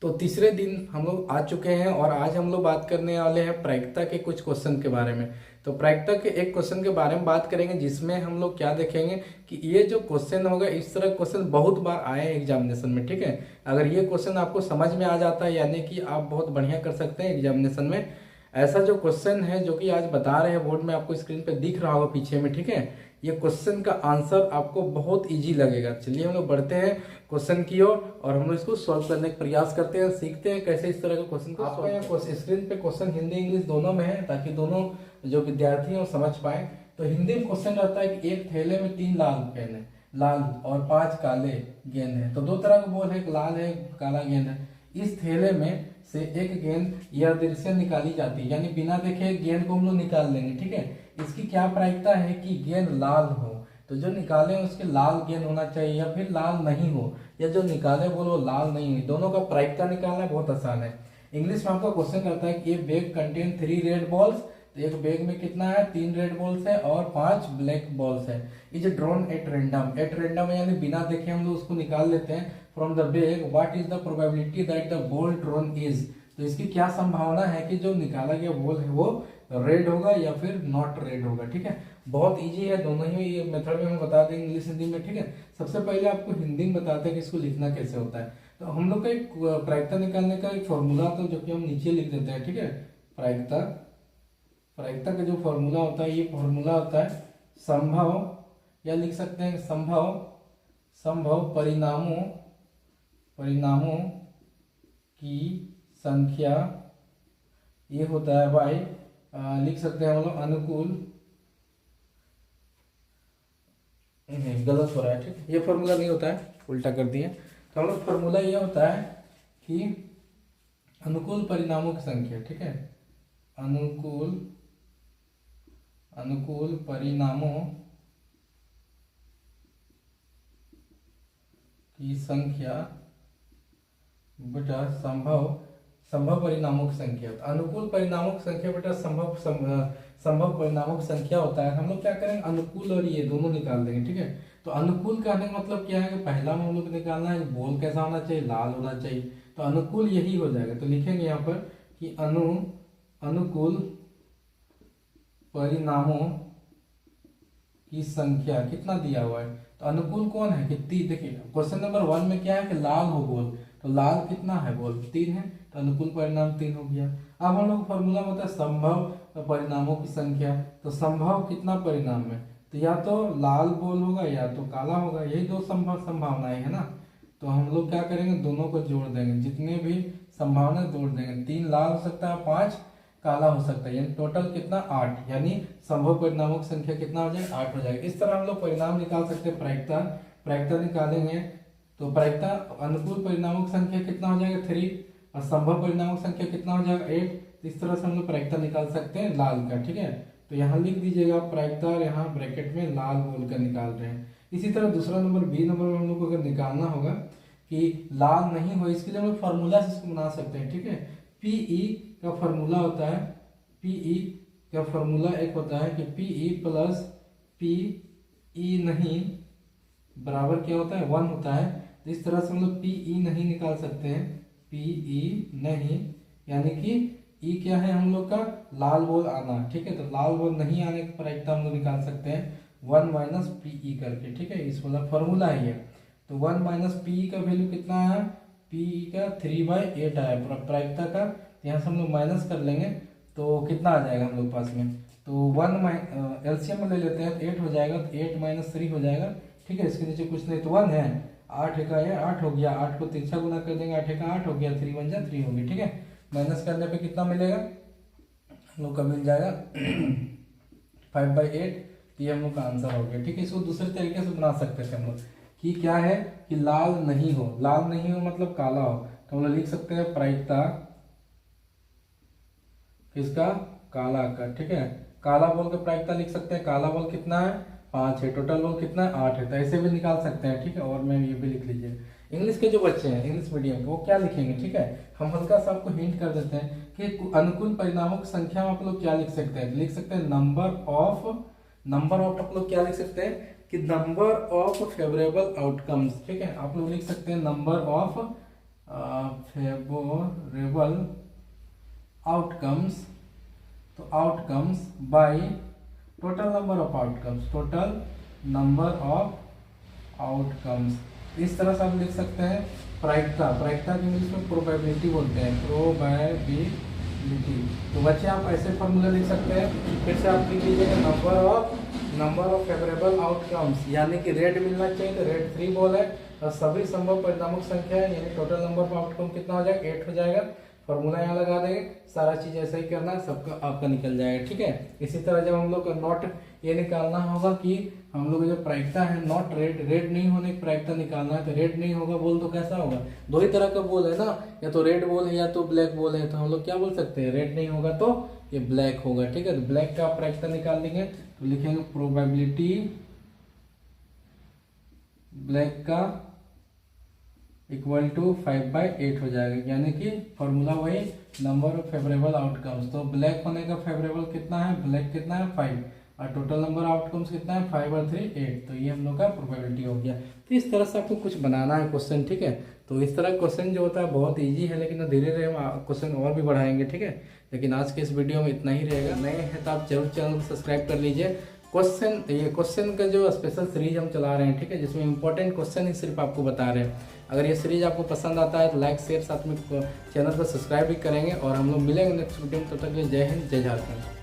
तो तीसरे दिन हम लोग आ चुके हैं और आज हम लोग बात करने वाले हैं प्रायिकता के कुछ क्वेश्चन के बारे में। तो प्रायिकता के एक क्वेश्चन के बारे में बात करेंगे जिसमें हम लोग क्या देखेंगे कि ये जो क्वेश्चन होगा, इस तरह क्वेश्चन बहुत बार आए हैं एग्जामिनेशन में। ठीक है, अगर ये क्वेश्चन आपको समझ में आ जाता है यानी कि आप बहुत बढ़िया कर सकते हैं एग्जामिनेशन में। ऐसा जो क्वेश्चन है जो कि आज बता रहे हैं बोर्ड में, आपको स्क्रीन पे दिख रहा होगा पीछे में। ठीक है, ये क्वेश्चन का आंसर आपको बहुत इजी लगेगा। चलिए हम लोग बढ़ते हैं क्वेश्चन की ओर और हम लोग इसको सॉल्व करने का प्रयास करते हैं, सीखते हैं कैसे इस तरह का क्वेश्चन को। आपको यहाँ स्क्रीन पे क्वेश्चन हिंदी इंग्लिश दोनों में है ताकि दोनों जो विद्यार्थी हैं वो समझ पाए। तो हिंदी में क्वेश्चन रहता है कि एक थैले में 3 लाल पेन है, लाल और 5 काले गेंद है। तो दो तरह का बॉल है, एक लाल है एक काला गेंद है। इस थैले में से एक गेंद या दृश्य निकाली जाती है, यानी बिना देखे गेंद को हम लोग निकाल लेंगे। ठीक है, इसकी क्या प्रायिकता है कि गेंद लाल हो, तो जो निकाले उसके लाल गेंद होना चाहिए, या फिर लाल नहीं हो, या जो निकाले वो लाल नहीं है। दोनों का प्रायिकता निकालना बहुत आसान है। इंग्लिश में आपका क्वेश्चन करता है कि ये बैग कंटेन 3 रेड बॉल्स। तो एक बैग में कितना है, 3 रेड बॉल्स है और 5 ब्लैक बॉल्स है। Is drawn at random. At random यानी बिना देखे हम लोग उसको निकाल लेते हैं। From the bag what is the probability that the ball drawn is. तो इसकी क्या संभावना है कि जो निकाला गया बॉल है वो रेड होगा या फिर नॉट रेड होगा। ठीक है, बहुत इजी है, दोनों ही ये मेथड में हम बता देंगे इंग्लिश हिंदी में। ठीक है, सबसे पहले आपको हिंदी में बताते हैं कि इसको लिखना कैसे होता है। तो हम लोग का एक प्रायिकता निकालने का एक फॉर्मूला तो जो कि हम नीचे लिख देते हैं। ठीक है, प्रायिकता प्रायिकता का जो फॉर्मूला होता है, ये फॉर्मूला होता है संभव, या लिख सकते हैं संभव परिणामों की संख्या, ये होता है बाई, लिख सकते हैं हम लोग अनुकूल, नहीं गलत हो रहा है। ठीक, ये फॉर्मूला नहीं होता है, उल्टा कर दिए। तो हम लोग फॉर्मूला ये होता है कि अनुकूल परिणामों की संख्या। ठीक है, अनुकूल परिणामों की संख्या बटा संभव परिणामों की संख्या। तो अनुकूल परिणामों की संख्या बटा संभव परिणामों की संख्या होता है। हम लोग क्या करेंगे, अनुकूल और ये दोनों निकाल देंगे। ठीक है, तो अनुकूल कहने का मतलब क्या है कि पहला में हम लोग निकालना है बॉल कैसा होना चाहिए, लाल होना चाहिए। तो अनुकूल यही हो जाएगा। तो लिखेंगे यहाँ पर कि अनुकूल परिणामों की संख्या कितना दिया हुआ है। तो अनुकूल कौन है कि 3। देखिए क्वेश्चन नंबर 1 में क्या है कि लाल हो बॉल, तो लाल कितना है बॉल 3 है, तो अनुकूल परिणाम 3 हो गया। अब हम लोग फॉर्मूला में होता है संभव परिणामों की संख्या। तो संभव कितना परिणाम है, तो या तो लाल बॉल होगा या तो काला होगा, यही दो संभावनाएं है ना। तो हम लोग क्या करेंगे, दोनों को जोड़ देंगे, जितने भी संभावना जोड़ देंगे। 3 लाल हो सकता है, 5 काला हो सकता है, यानी टोटल कितना 8, यानी संभव परिणामों की संख्या कितना हो जाएगा 8 हो जाएगा। इस तरह हम लोग परिणाम निकाल सकते हैं। प्रायिकता निकालेंगे तो प्रायिकता अनुकूल परिणामों की संख्या कितना हो जाएगा 3 और संभव परिणामों की संख्या कितना हो जाएगा 8। तो इस तरह से हम लोग प्रायिकता निकाल सकते हैं लाल का। ठीक है, तो यहाँ लिख दीजिएगा प्रायिकता और यहाँ ब्रैकेट में लाल बोल कर निकाल रहे हैं। इसी तरह दूसरा नंबर बी नंबर में हम लोग को अगर निकालना होगा कि लाल नहीं हो, इसके लिए हम लोग फॉर्मूला से इसको बना सकते हैं। ठीक है, पीई का फॉर्मूला होता है, पीई का फॉर्मूला एक होता है कि पीई प्लस पीई नहीं बराबर क्या होता है 1 होता है। तो इस तरह से हम लोग पीई नहीं निकाल सकते हैं, पीई नहीं यानी कि ई क्या है हम लोग का लाल बॉल आना। ठीक है, तो लाल बॉल नहीं आने की प्रायिकता हम लोग निकाल सकते हैं 1 माइनस पीई करके। ठीक है, इस वाला फॉर्मूला है ये। तो 1 माइनस पीई का वैल्यू कितना है, पीई का 3/8 आया प्रायिकता का। यहाँ से हम लोग माइनस कर लेंगे तो कितना आ जाएगा हम लोग पास में, तो 1 एलसीएम में ले लेते हैं तो 8 हो जाएगा, तो 8 माइनस 3 हो जाएगा। ठीक है, इसके नीचे कुछ नहीं तो 1 है, 8 का ये 8 हो गया, 8 को 3 से गुना कर देंगे, 8 का 8 हो गया, 3 बन जाए 3 होगी। ठीक है, माइनस करने पे कितना मिलेगा हम लोग का, मिल जाएगा 5/8। तो ये हम लोग का आंसर हो गया। ठीक है, इसको दूसरे तरीके से बना सकते थे हम लोग कि क्या है कि लाल नहीं हो, लाल नहीं हो मतलब काला हो। तो हम लोग लिख सकते हैं प्रायिकता किसका, काला का। ठीक है, काला बॉल का प्रायिकता लिख सकते हैं, काला बॉल कितना है 5 है, टोटल बॉल कितना है 8 है। तो ऐसे भी निकाल सकते हैं। ठीक है, और मैं ये भी लिख लीजिए। इंग्लिश के जो बच्चे हैं इंग्लिश मीडियम के वो क्या लिखेंगे, ठीक है, हम हल्का सा आपको हिंट कर देते हैं कि अनुकूल परिणामों की संख्या में आप लोग क्या लिख सकते हैं, लिख सकते हैं नंबर ऑफ आप लोग क्या लिख सकते हैं कि नंबर ऑफ फेवरेबल आउटकम्स। ठीक है, आप लोग लिख सकते हैं नंबर ऑफ फेवरेबल आउटकम्स, तो outcomes by total number of outcomes, total number of outcomes. इस तरह से आप लिख सकते हैं प्रायिकता, प्रायिकता के इंग्लिश में प्रोबेबिलिटी बोलते हैं, प्रोबेबिलिटी। तो बच्चे आप ऐसे फॉर्मूला लिख सकते हैं। फिर से आप लिख लीजिएगा नंबर ऑफ फेवरेबल आउटकम्स, यानी कि रेट मिलना चाहिए तो रेट 3 बोल है, और सभी संभव परिणामक संख्या है यानी टोटल नंबर ऑफ आउटकम कितना हो जाएगा 8 हो जाएगा। फॉर्मूला यहाँ लगा देंगे, सारा चीज ऐसे ही करना है, सबका आपका निकल जाएगा। ठीक है, इसी तरह जब हम लोग का नॉट ये निकालना होगा कि हम लोग जो प्रायिकता है नॉट रेट, रेट नहीं होने की प्रायिकता निकालना है, तो रेट नहीं होगा बोल तो कैसा होगा, दो ही तरह का बोल है ना, या तो रेड बोल है या तो ब्लैक बोल है, तो हम लोग क्या बोल सकते हैं, रेड नहीं होगा तो ये ब्लैक होगा। ठीक है, तो ब्लैक का प्रायिकता निकाल देंगे तो लिखेंगे प्रोबेबिलिटी ब्लैक का इक्वल टू 5/8 हो जाएगा, यानी कि फॉर्मूला वही नंबर ऑफ फेवरेबल आउटकम्स। तो ब्लैक होने का फेवरेबल कितना है, ब्लैक कितना है 5, और टोटल नंबर आउटकम्स कितना है 5 और 3 8, तो ये हम लोग का प्रोबेबिलिटी हो गया। तो इस तरह से आपको कुछ बनाना है क्वेश्चन। ठीक है, तो इस तरह क्वेश्चन जो होता है बहुत इजी है, लेकिन धीरे धीरे हम क्वेश्चन और भी बढ़ाएंगे। ठीक है, लेकिन आज के इस वीडियो में इतना ही रहेगा। नए हैं तो आप जरूर चैनल को सब्सक्राइब कर लीजिए। क्वेश्चन का जो स्पेशल सीरीज हम चला रहे हैं, ठीक है, जिसमें इंपॉर्टेंट क्वेश्चन ही सिर्फ आपको बता रहे हैं। अगर ये सीरीज आपको पसंद आता है तो लाइक शेयर, साथ में चैनल को सब्सक्राइब भी करेंगे, और हम लोग मिलेंगे नेक्स्ट वीडियो में। तब तक के लिए जय हिंद, जय झारखंड।